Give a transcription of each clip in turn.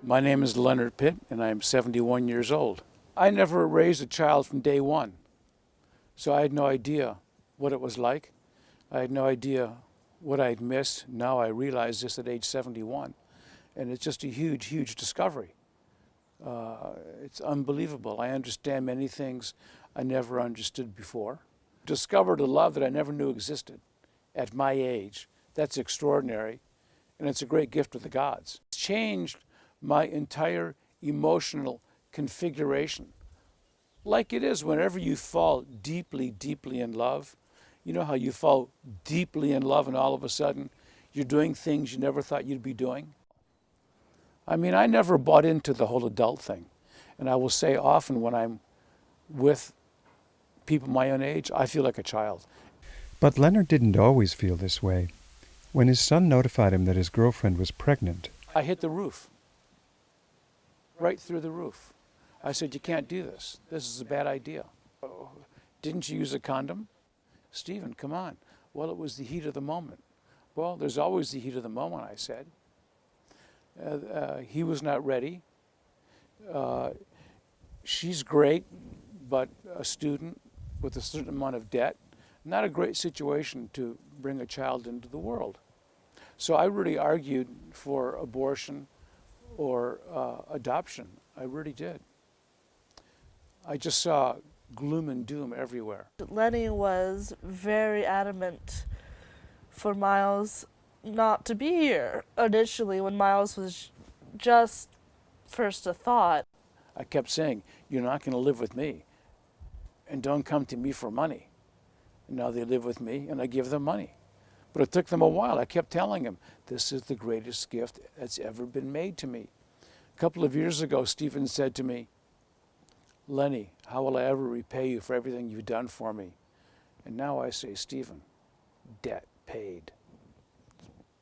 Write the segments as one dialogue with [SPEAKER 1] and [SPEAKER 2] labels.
[SPEAKER 1] My name is Leonard Pitt, and I am 71 years old. I never raised a child from day one, so I had no idea what it was like. I had no idea what I'd missed. Now I realize this at age 71, and it's just a huge, huge discovery. It's unbelievable. I understand many things I never understood before. Discovered a love that I never knew existed at my age. That's extraordinary, and it's a great gift of the gods. It's changed my entire emotional configuration. Like it is whenever you fall deeply, deeply in love. You know how you fall deeply in love and all of a sudden you're doing things you never thought you'd be doing? I mean, I never bought into the whole adult thing. And I will say often when I'm with people my own age, I feel like a child.
[SPEAKER 2] But Leonard didn't always feel this way. When his son notified him that his girlfriend was pregnant,
[SPEAKER 1] I hit the roof, right through the roof. I said, you can't do this. This is a bad idea. Oh, didn't you use a condom? Stephen, come on. Well, it was the heat of the moment. Well, there's always the heat of the moment, I said. He was not ready. She's great, but a student with a certain amount of debt. Not a great situation to bring a child into the world. So I really argued for abortion or adoption. I really did. I just saw gloom and doom everywhere.
[SPEAKER 3] Lenny was very adamant for Miles not to be here initially when Miles was just first a thought.
[SPEAKER 1] I kept saying, you're not going to live with me, and don't come to me for money. And now they live with me, and I give them money. But it took them a while. I kept telling them, this is the greatest gift that's ever been made to me. A couple of years ago, Stephen said to me, Lenny, how will I ever repay you for everything you've done for me? And now I say, Stephen, debt paid.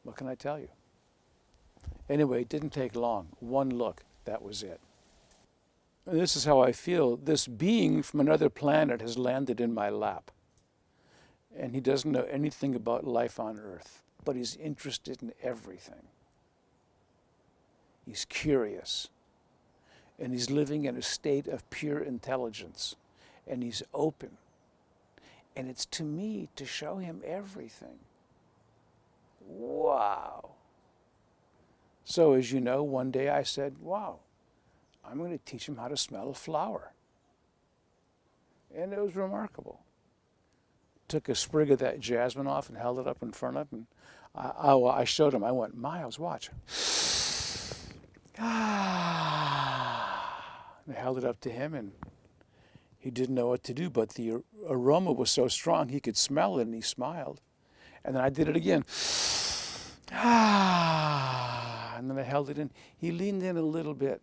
[SPEAKER 1] What can I tell you? Anyway, it didn't take long. One look, that was it. And this is how I feel. This being from another planet has landed in my lap. And he doesn't know anything about life on Earth, but he's interested in everything. He's curious. And he's living in a state of pure intelligence. And he's open. And it's to me to show him everything. Wow. So as you know, one day I said, wow, I'm going to teach him how to smell a flower. And it was remarkable. Took a sprig of that jasmine off and held it up in front of him. I showed him. I went, Miles, watch. I held it up to him, and he didn't know what to do, but the aroma was so strong he could smell it, and he smiled. And then I did it again. And then I held it in. He leaned in a little bit,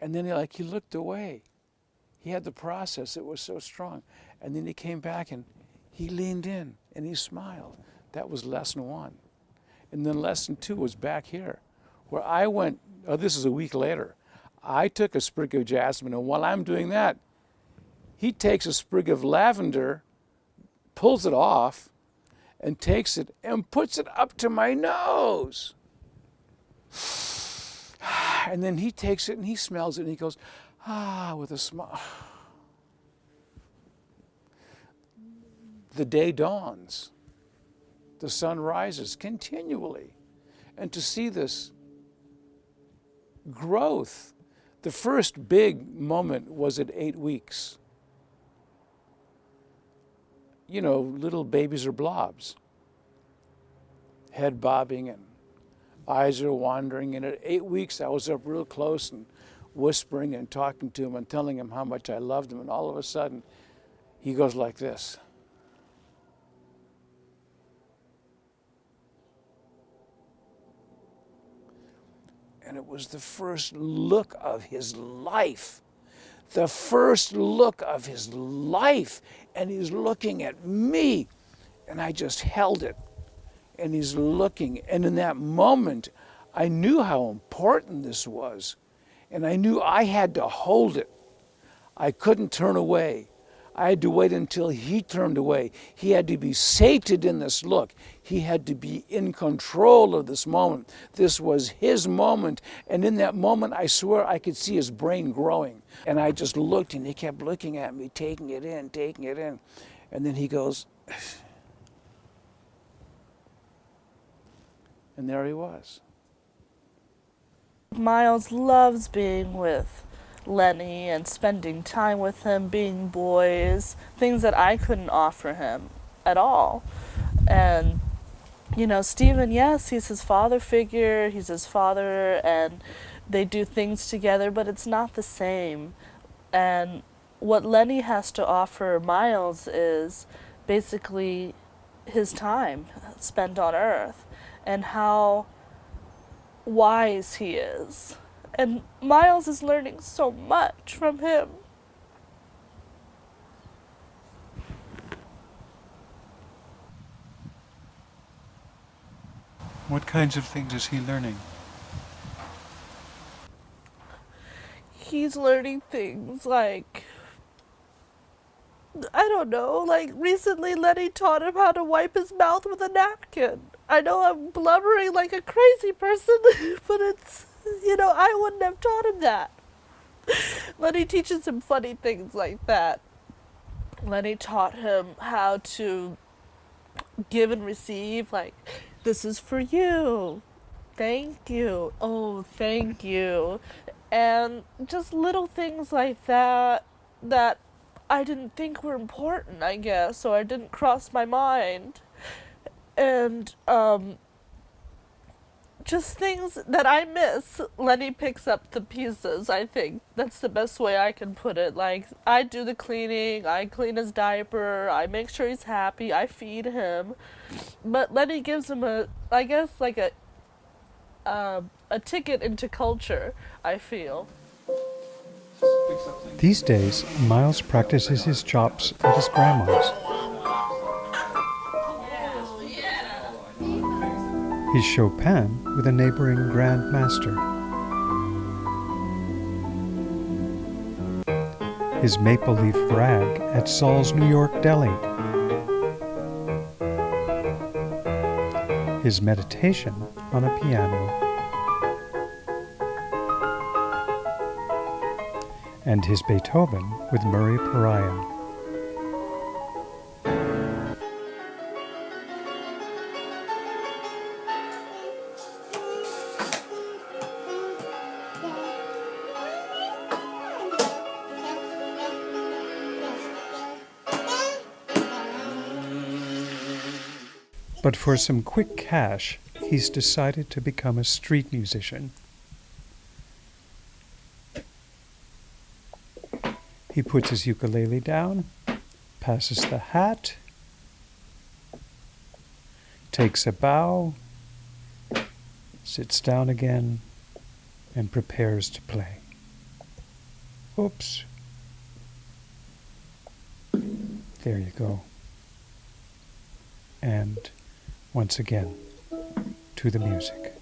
[SPEAKER 1] and then he looked away. He had the process. It was so strong. And then he came back, and he leaned in, and he smiled. That was lesson one. And then lesson two was back here, where I went, this is a week later. I took a sprig of jasmine, and while I'm doing that, he takes a sprig of lavender, pulls it off, and takes it and puts it up to my nose. And then he takes it and he smells it and he goes, with a smile. The day dawns. The sun rises continually. And to see this growth, the first big moment was at 8 weeks. You know, little babies are blobs. Head bobbing and eyes are wandering. And at 8 weeks, I was up real close and whispering and talking to him and telling him how much I loved him. And all of a sudden, he goes like this. And it was the first look of his life. The first look of his life. And he's looking at me. And I just held it. And he's looking. And in that moment, I knew how important this was. And I knew I had to hold it. I couldn't turn away. I had to wait until he turned away. He had to be sated in this look. He had to be in control of this moment. This was his moment. And in that moment, I swear I could see his brain growing. And I just looked, and he kept looking at me, taking it in, taking it in. And then he goes, and there he was.
[SPEAKER 3] Miles loves being with Lenny and spending time with him, being boys, things that I couldn't offer him at all. And, you know, Stephen, yes, he's his father figure, he's his father, and they do things together, but it's not the same. And what Lenny has to offer Miles is basically his time spent on Earth and how wise he is. And Miles is learning so much from him.
[SPEAKER 2] What kinds of things is he learning?
[SPEAKER 3] He's learning things like, I don't know, like recently Lenny taught him how to wipe his mouth with a napkin. I know I'm blubbering like a crazy person, but it's, you know, I wouldn't have taught him that. Lenny teaches him funny things like that. Lenny taught him how to give and receive, like, this is for you. Thank you. Oh, thank you. And just little things like that that I didn't think were important, I guess, or I didn't cross my mind. And just things that I miss. Lenny picks up the pieces, I think. That's the best way I can put it. Like, I do the cleaning, I clean his diaper, I make sure he's happy, I feed him. But Lenny gives him a ticket into culture, I feel.
[SPEAKER 2] These days, Miles practices his chops at his grandma's. He's Chopin with a neighboring Grand Master. His maple leaf rag at Saul's New York Deli. His meditation on a piano. And his Beethoven with Murray Pariah. But for some quick cash, he's decided to become a street musician. He puts his ukulele down, passes the hat, takes a bow, sits down again, and prepares to play. Oops. There you go. And once again, to the music.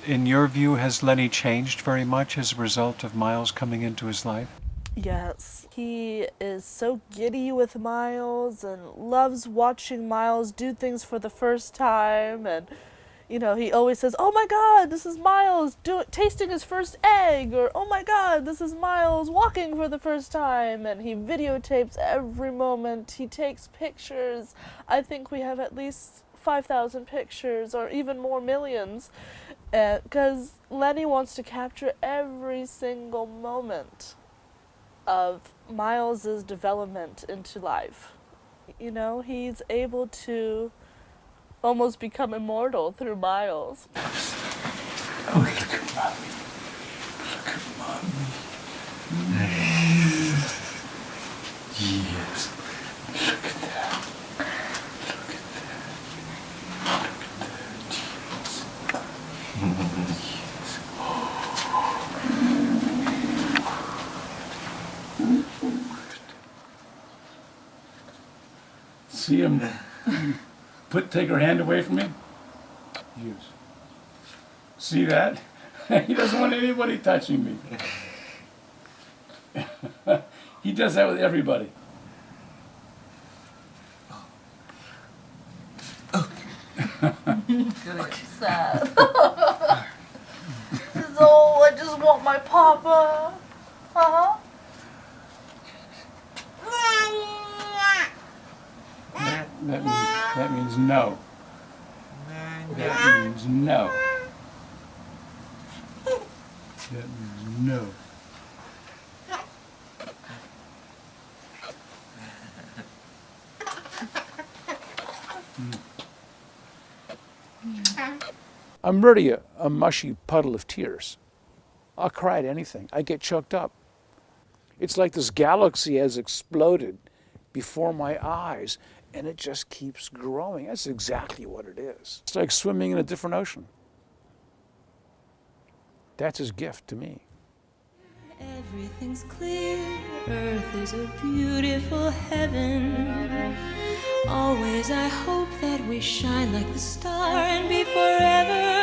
[SPEAKER 2] In your view, has Lenny changed very much as a result of Miles coming into his life?
[SPEAKER 3] Yes, he is so giddy with Miles and loves watching Miles do things for the first time. And, you know, he always says, oh my God, this is Miles tasting his first egg, or oh my God, this is Miles walking for the first time. And he videotapes every moment. He takes pictures. I think we have at least 5,000 pictures, or even more, millions. Because Lenny wants to capture every single moment of Miles's development into life. You know, he's able to almost become immortal through Miles.
[SPEAKER 1] Oh, look at mommy. Look at mommy. Yes. Look at that. Look at that. Look at that. Yes. See him take her hand away from me? Yes. See that? He doesn't want anybody touching me. He does that with everybody.
[SPEAKER 3] Sad. Oh, I just want my papa. Uh-huh.
[SPEAKER 1] That means no. That means no. That means no. I'm really a mushy puddle of tears. I'll cry at anything. I get choked up. It's like this galaxy has exploded before my eyes, and it just keeps growing. That's exactly what it is. It's like swimming in a different ocean. That's his gift to me.
[SPEAKER 4] Everything's clear, earth is a beautiful heaven. Always I hope that we shine like the star and be forever